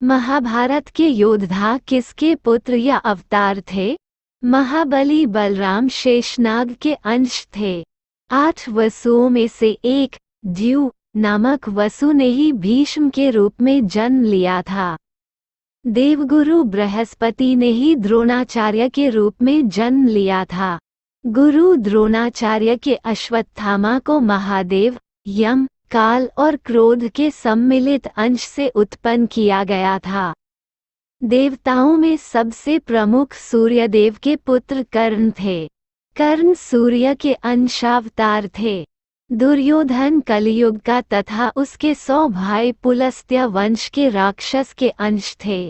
महाभारत के योद्धा किसके पुत्र या अवतार थे? महाबली बलराम शेषनाग के अंश थे। 8 वसुओं में से एक द्यू नामक वसु ने ही भीष्म के रूप में जन्म लिया था। देवगुरु बृहस्पति ने ही द्रोणाचार्य के रूप में जन्म लिया था। गुरु द्रोणाचार्य के अश्वत्थामा को महादेव, यम, काल और क्रोध के सम्मिलित अंश से उत्पन्न किया गया था। देवताओं में सबसे प्रमुख सूर्यदेव के पुत्र कर्ण थे। कर्ण सूर्य के अंशावतार थे। दुर्योधन कलियुग का तथा उसके 100 भाई पुलस्त्य वंश के राक्षस के अंश थे।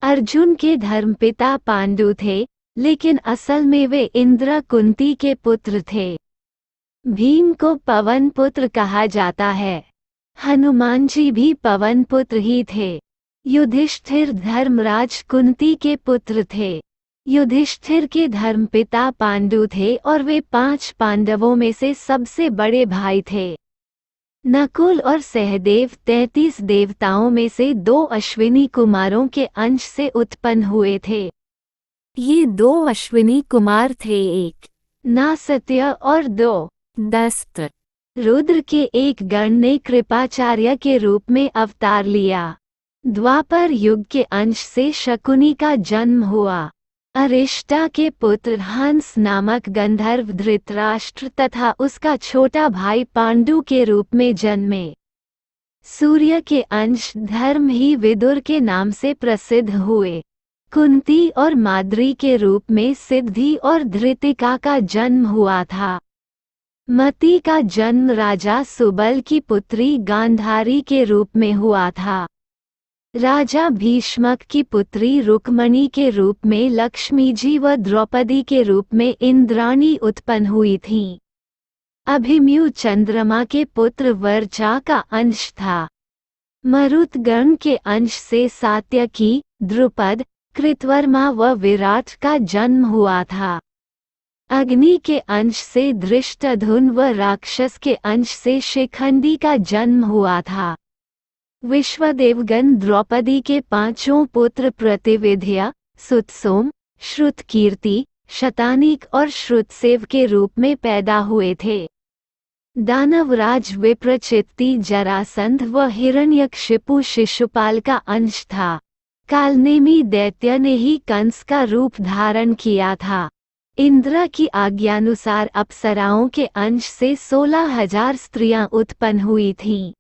अर्जुन के धर्मपिता पांडु थे, लेकिन असल में वे इंद्र कुंती के पुत्र थे। भीम को पवन पुत्र कहा जाता है। हनुमान जी भी पवन पुत्र ही थे। युधिष्ठिर धर्मराज कुंती के पुत्र थे। युधिष्ठिर के धर्मपिता पांडु थे और वे 5 पांडवों में से सबसे बड़े भाई थे। नकुल और सहदेव 33 देवताओं में से 2 अश्विनी कुमारों के अंश से उत्पन्न हुए थे। ये 2 अश्विनी कुमार थे, एक नासत्य और 2 दस्त। रुद्र के एक गण ने कृपाचार्य के रूप में अवतार लिया। द्वापर युग के अंश से शकुनी का जन्म हुआ। अरिष्टा के पुत्र हंस नामक गंधर्व धृतराष्ट्र तथा उसका छोटा भाई पांडु के रूप में जन्मे। सूर्य के अंश धर्म ही विदुर के नाम से प्रसिद्ध हुए। कुंती और माद्री के रूप में सिद्धि और धृतिका का जन्म हुआ था। मति का जन्म राजा सुबल की पुत्री गांधारी के रूप में हुआ था। राजा भीष्मक की पुत्री रुक्मणी के रूप में लक्ष्मी जी व द्रौपदी के रूप में इंद्राणी उत्पन्न हुई थीं। अभिमन्यु चंद्रमा के पुत्र वर्चा का अंश था। मरुतगण के अंश से सात्यकी, द्रुपद, कृतवर्मा व विराट का जन्म हुआ था। अग्नि के अंश से धृष्टद्युम्न व राक्षस के अंश से शिखंडी का जन्म हुआ था। विश्वदेवगण द्रौपदी के 5 पुत्र प्रतिविध्य, सुतसोम, श्रुतकीर्ति, शतानीक और श्रुतसेव के रूप में पैदा हुए थे। दानवराज विप्रचित्ति जरासंध व हिरण्यकशिपु शिशुपाल का अंश था। कालनेमी दैत्य ने ही कंस का रूप धारण किया था। इंद्र की आज्ञानुसार अप्सराओं के अंश से 16,000 स्त्रियां उत्पन्न हुई थीं।